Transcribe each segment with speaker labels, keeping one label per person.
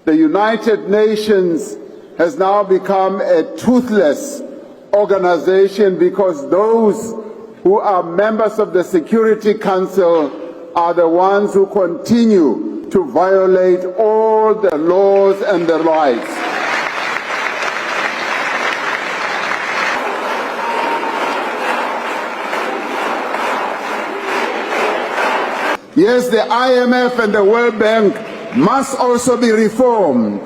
Speaker 1: The United Nations has now become a toothless organization because those who are members of the Security Council are the ones who continue to violate all the laws and the rights. Yes, the IMF and the World Bank must also be reformed.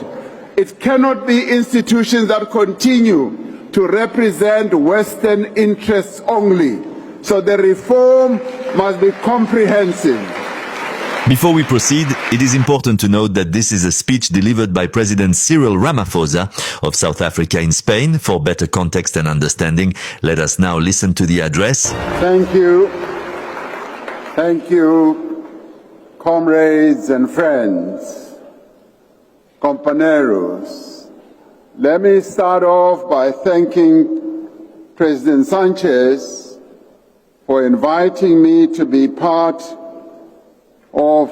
Speaker 1: It cannot be institutions that continue to represent Western interests only. So the reform must be comprehensive.
Speaker 2: Before we proceed, it is important to note that this is a speech delivered by President Cyril Ramaphosa of South Africa in Spain. For better context and understanding, let us now listen to the address.
Speaker 1: Thank you. Thank you, comrades and friends, compañeros. Let me start off by thanking President Sanchez for inviting me to be part of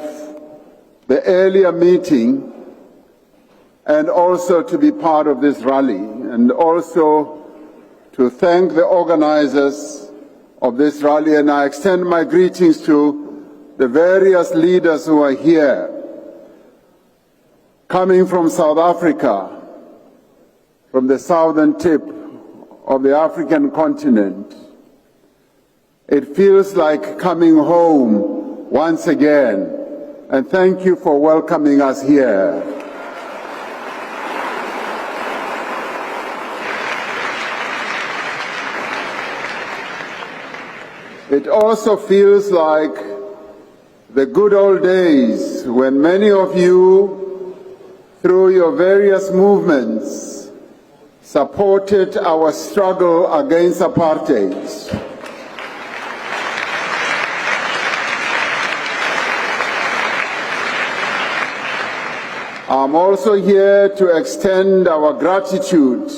Speaker 1: the earlier meeting and also to be part of this rally, and also to thank the organizers of this rally. And I extend my greetings to the various leaders who are here, coming from South Africa, from the southern tip of the African continent. It feels like coming home once again, and thank you for welcoming us here. It also feels like the good old days when many of you, through your various movements, supported our struggle against apartheid. I'm also here to extend our gratitude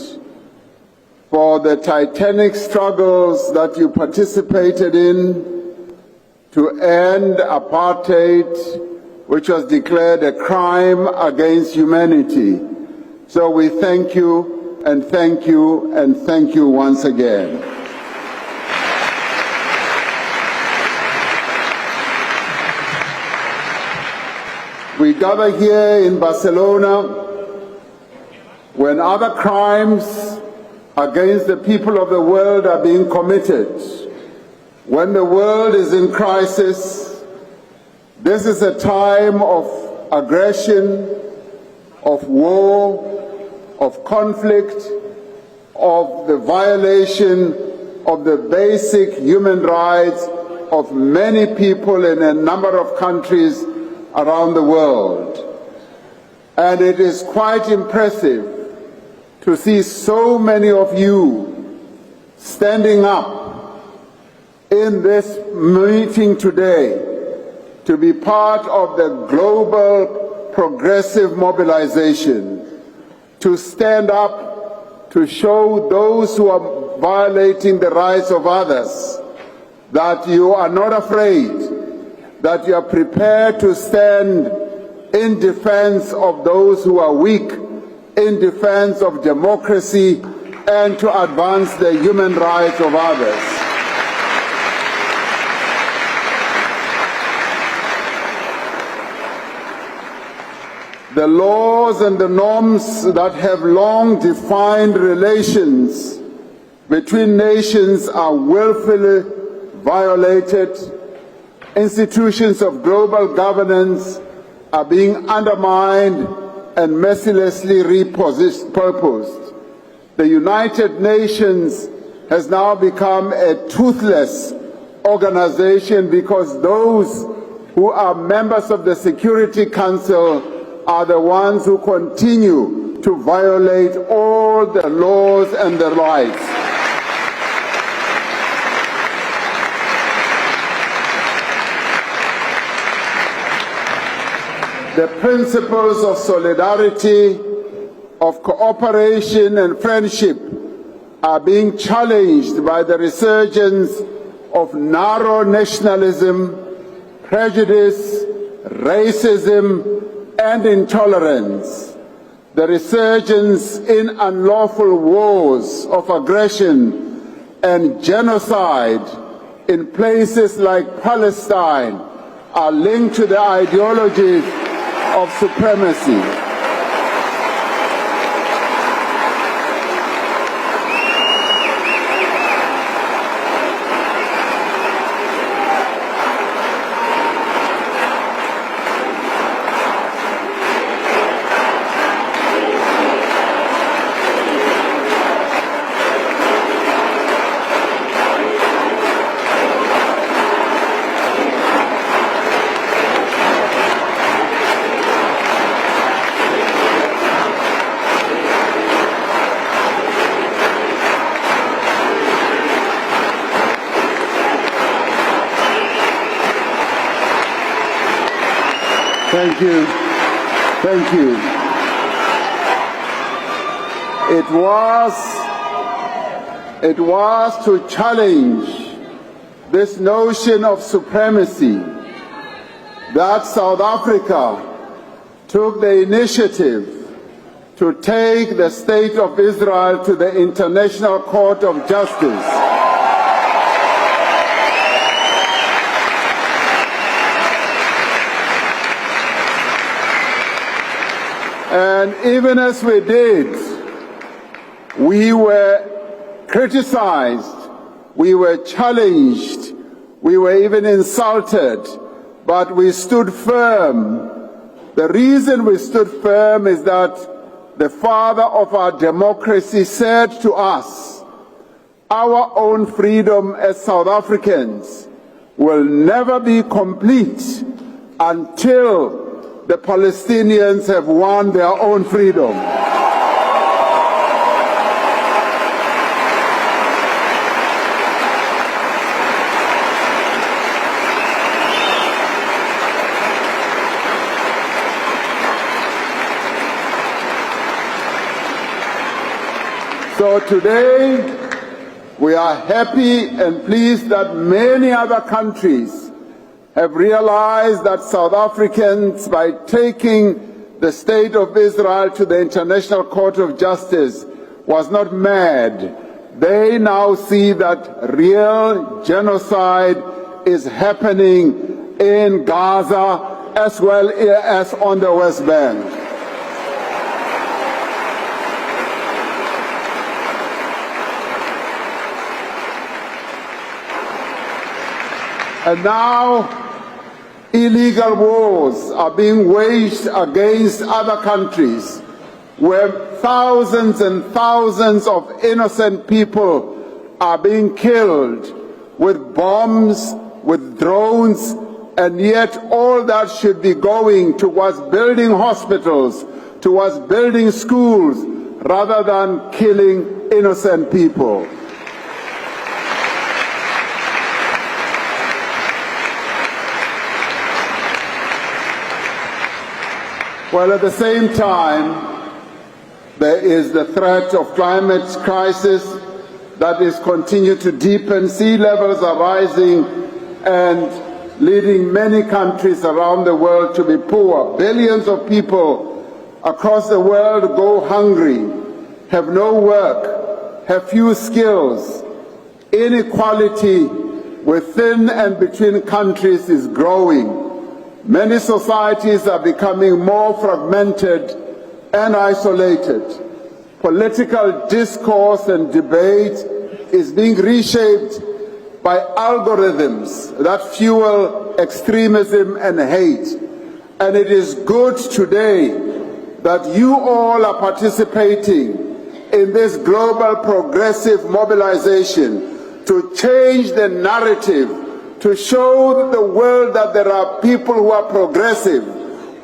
Speaker 1: for the titanic struggles that you participated in to end apartheid, which was declared a crime against humanity. So we thank you and thank you and thank you once again. We gather here in Barcelona when other crimes against the people of the world are being committed. When the world is in crisis, this is a time of aggression, of war, of conflict, of the violation of the basic human rights of many people in a number of countries around the world. And it is quite impressive to see so many of you standing up in this meeting today to be part of the global progressive mobilization, to stand up to show those who are violating the rights of others that you are not afraid, that you are prepared to stand in defense of those who are weak, in defense of democracy, and to advance the human rights of others. The laws and the norms that have long defined relations between nations are willfully violated. Institutions of global governance are being undermined and mercilessly repurposed. The United Nations has now become a toothless organization because those who are members of the Security Council are the ones who continue to violate all the laws and the rights. The principles of solidarity, of cooperation and friendship are being challenged by the resurgence of narrow nationalism, prejudice, racism, and intolerance. the resurgence in unlawful wars of aggression and genocide in places like Palestine are linked to the ideologies of supremacy. Thank you. Thank you. It was to challenge this notion of supremacy that South Africa took the initiative to take the State of Israel to the International Court of Justice. And even as we did, we were criticized, we were challenged, we were even insulted, but we stood firm. The reason we stood firm is that the father of our democracy said to us, our own freedom as South Africans will never be complete until the Palestinians have won their own freedom. So today, we are happy and pleased that many other countries have realized that South Africans, by taking the State of Israel to the International Court of Justice, was not mad. They now see that real genocide is happening in Gaza as well as on the West Bank. And now, illegal wars are being waged against other countries where thousands and thousands of innocent people are being killed with bombs, with drones, and yet all that should be going towards building hospitals, towards building schools, rather than killing innocent people. While at the same time, there is the threat of climate crisis that is continuing to deepen. Sea levels are rising and leading many countries around the world to be poor. Billions of people across the world go hungry, have no work, have few skills. Inequality within and between countries is growing. Many societies are becoming more fragmented and isolated. Political discourse and debate is being reshaped by algorithms that fuel extremism and hate. And it is good today that you all are participating in this global progressive mobilization to change the narrative, to show the world that there are people who are progressive,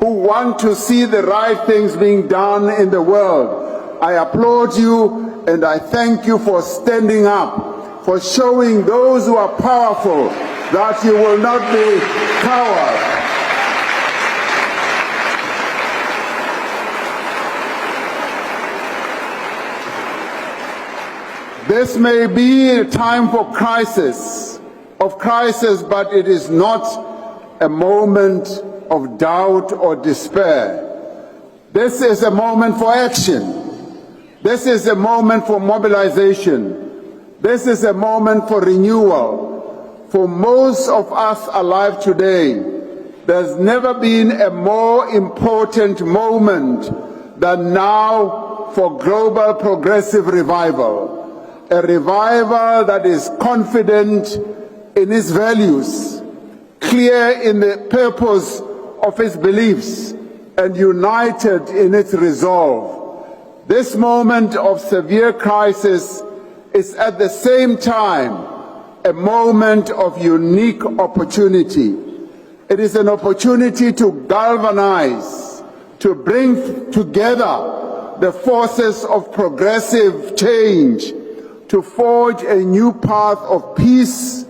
Speaker 1: who want to see the right things being done in the world. I applaud you and I thank you for standing up, for showing those who are powerful that you will not be cowards. This may be a time for crisis, but it is not a moment of doubt or despair. This is a moment for action. This is a moment for mobilization. This is a moment for renewal. For most of us alive today, there's never been a more important moment than now for global progressive revival. A revival that is confident in its values, clear in the purpose of its beliefs, and united in its resolve. This moment of severe crisis is at the same time a moment of unique opportunity. It is an opportunity to galvanize, to bring together the forces of progressive change, to forge a new path of peace,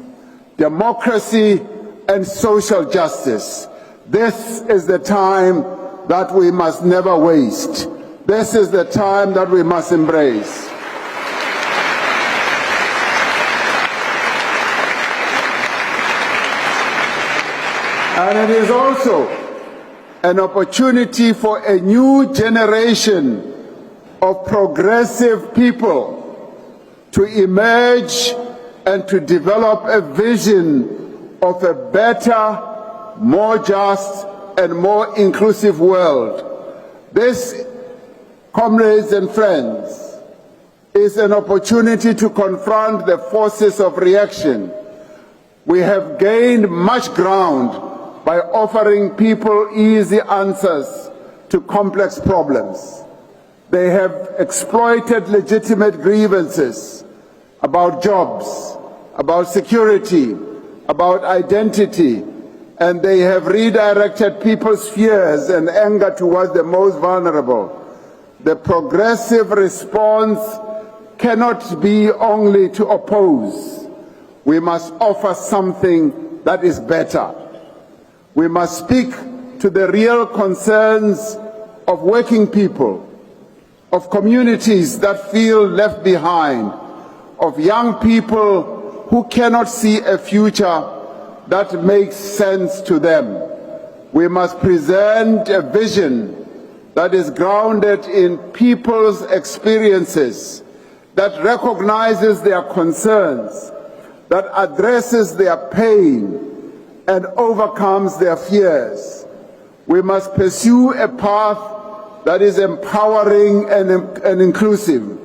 Speaker 1: democracy, and social justice. This is the time that we must never waste. This is the time that we must embrace. And it is also an opportunity for a new generation of progressive people to emerge and to develop a vision of a better, more just, and more inclusive world. This, comrades and friends, is an opportunity to confront the forces of reaction. We have gained much ground by offering people easy answers to complex problems. They have exploited legitimate grievances about jobs, about security, about identity, and they have redirected people's fears and anger towards the most vulnerable. The progressive response cannot be only to oppose. We must offer something that is better. We must speak to the real concerns of working people, of communities that feel left behind, of young people who cannot see a future that makes sense to them. We must present a vision that is grounded in people's experiences, that recognizes their concerns, that addresses their pain, and overcomes their fears. We must pursue a path that is empowering and inclusive.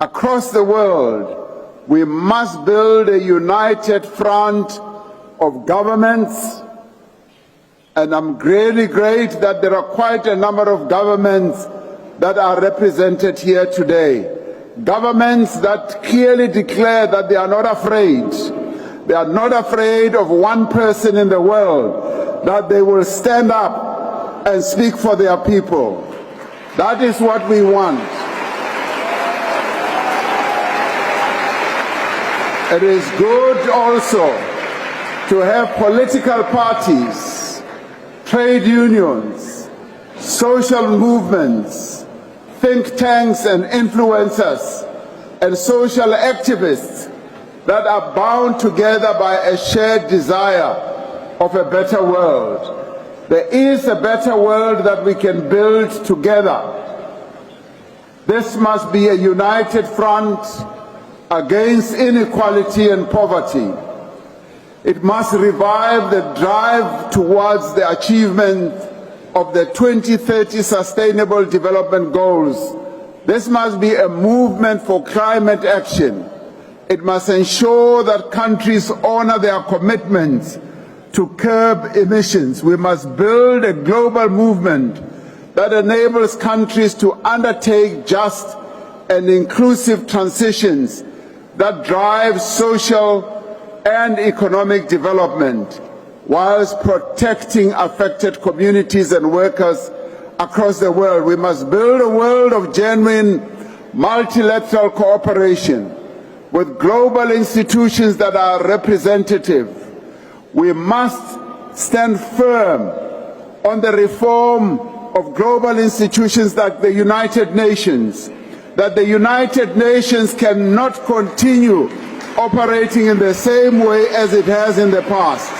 Speaker 1: Across the world, we must build a united front of governments, and I'm really great that there are quite a number of governments that are represented here today. Governments that clearly declare that they are not afraid. They are not afraid of one person in the world, that they will stand up and speak for their people. That is what we want. It is good also to have political parties, trade unions, social movements, think tanks and influencers, and social activists that are bound together by a shared desire of a better world. There is a better world that we can build together. This must be a united front against inequality and poverty. It must revive the drive towards the achievement of the 2030 Sustainable Development Goals. This must be a movement for climate action. It must ensure that countries honor their commitments to curb emissions. We must build a global movement that enables countries to undertake just and inclusive transitions that drive social and economic development, whilst protecting affected communities and workers across the world. We must build a world of genuine multilateral cooperation with global institutions that are representative. We must stand firm on the reform of global institutions like the United Nations, that the United Nations cannot continue operating in the same way as it has in the past.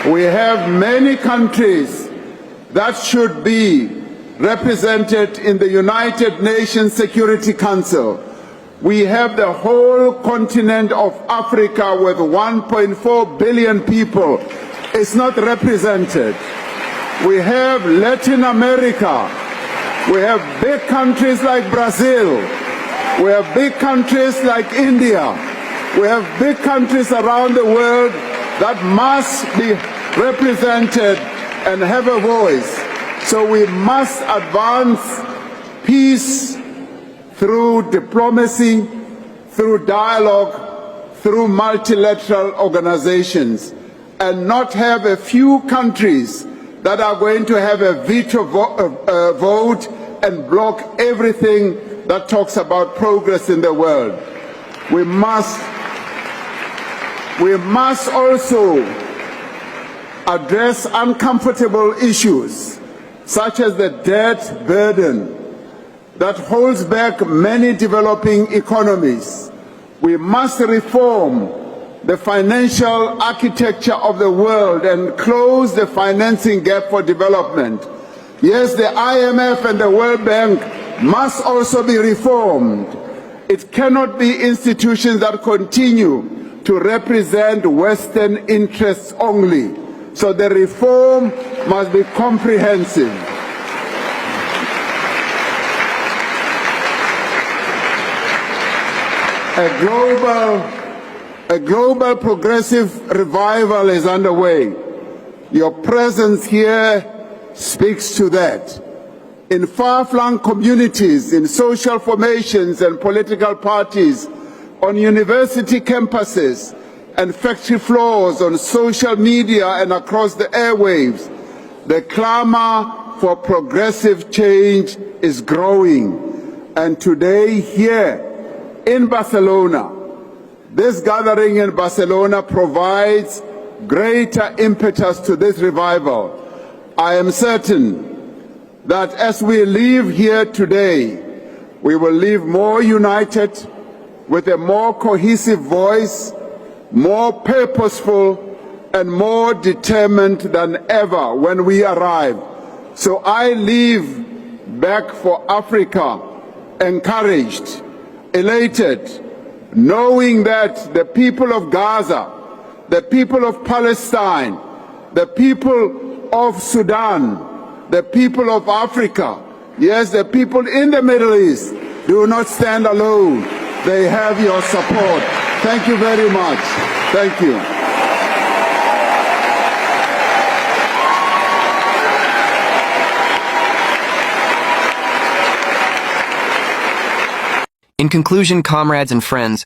Speaker 1: We have many countries that should be represented in the United Nations Security Council. We have the whole continent of Africa with 1.4 billion people. It's not represented. We have Latin America. We have big countries like Brazil. We have big countries like India. We have big countries around the world that must be represented and have a voice. So we must advance peace through diplomacy, through dialogue, through multilateral organizations, and not have a few countries that are going to have a veto vote and block everything that talks about progress in the world. We must also address uncomfortable issues such as the debt burden that holds back many developing economies. We must reform the financial architecture of the world and close the financing gap for development. Yes, the IMF and the World Bank must also be reformed. It cannot be institutions that continue to represent Western interests only. So the reform must be comprehensive. A global progressive revival is underway. Your presence here speaks to that. In far-flung communities, in social formations and political parties, on university campuses and factory floors, on social media and across the airwaves, the clamor for progressive change is growing. And today here in Barcelona, this gathering in Barcelona provides greater impetus to this revival. I am certain that as we leave here today, we will leave more united, with a more cohesive voice, more purposeful, and more determined than ever when we arrived. So I leave back for Africa encouraged, elated, knowing that the people of Gaza, the people of Palestine, the people of Sudan, the people of Africa, yes, the people in the Middle East, do not stand alone. They have your support. Thank you very much. Thank you.
Speaker 3: In conclusion, comrades and friends,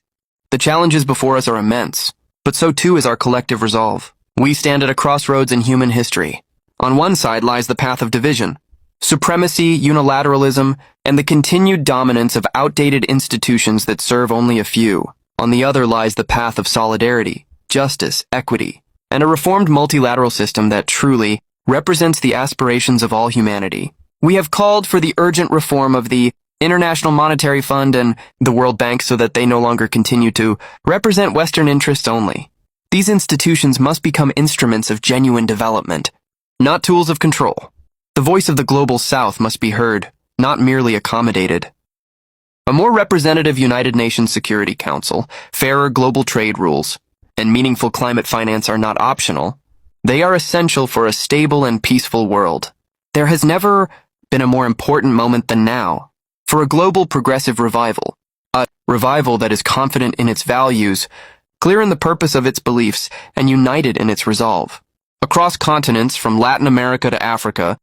Speaker 3: the challenges before us are immense, but so too is our collective resolve. We stand at a crossroads in human history. On one side lies the path of division, supremacy, unilateralism, and the continued dominance of outdated institutions that serve only a few. On the other lies the path of solidarity, justice, equity, and a reformed multilateral system that truly represents the aspirations of all humanity. We have called for the urgent reform of the International Monetary Fund and the World Bank so that they no longer continue to represent Western interests only. These institutions must become instruments of genuine development, not tools of control. The voice of the global South must be heard, not merely accommodated. A more representative United Nations Security Council, fairer global trade rules, and meaningful climate finance are not optional. They are essential for a stable and peaceful world. There has never been a more important moment than now for a global progressive revival, a revival that is confident in its values, clear in the purpose of its beliefs, and united in its resolve. Across continents, from Latin America to Africa,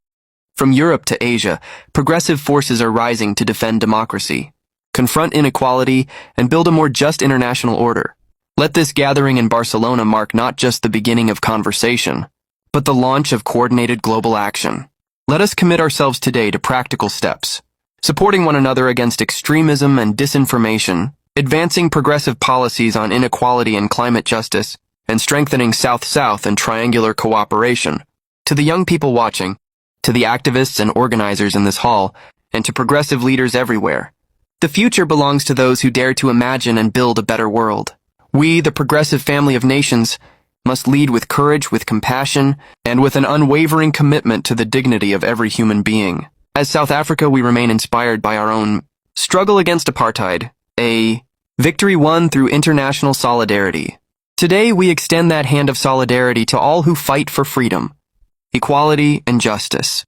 Speaker 3: from Europe to Asia, progressive forces are rising to defend democracy, confront inequality, and build a more just international order. Let this gathering in Barcelona mark not just the beginning of conversation, but the launch of coordinated global action. Let us commit ourselves today to practical steps, supporting one another against extremism and disinformation, advancing progressive policies on inequality and climate justice, and strengthening South-South and triangular cooperation. To the young people watching, to the activists and organizers in this hall, and to progressive leaders everywhere, the future belongs to those who dare to imagine and build a better world. We, the progressive family of nations, must lead with courage, with compassion, and with an unwavering commitment to the dignity of every human being. As South Africa, we remain inspired by our own struggle against apartheid, a victory won through international solidarity. Today, we extend that hand of solidarity to all who fight for freedom, equality, and justice.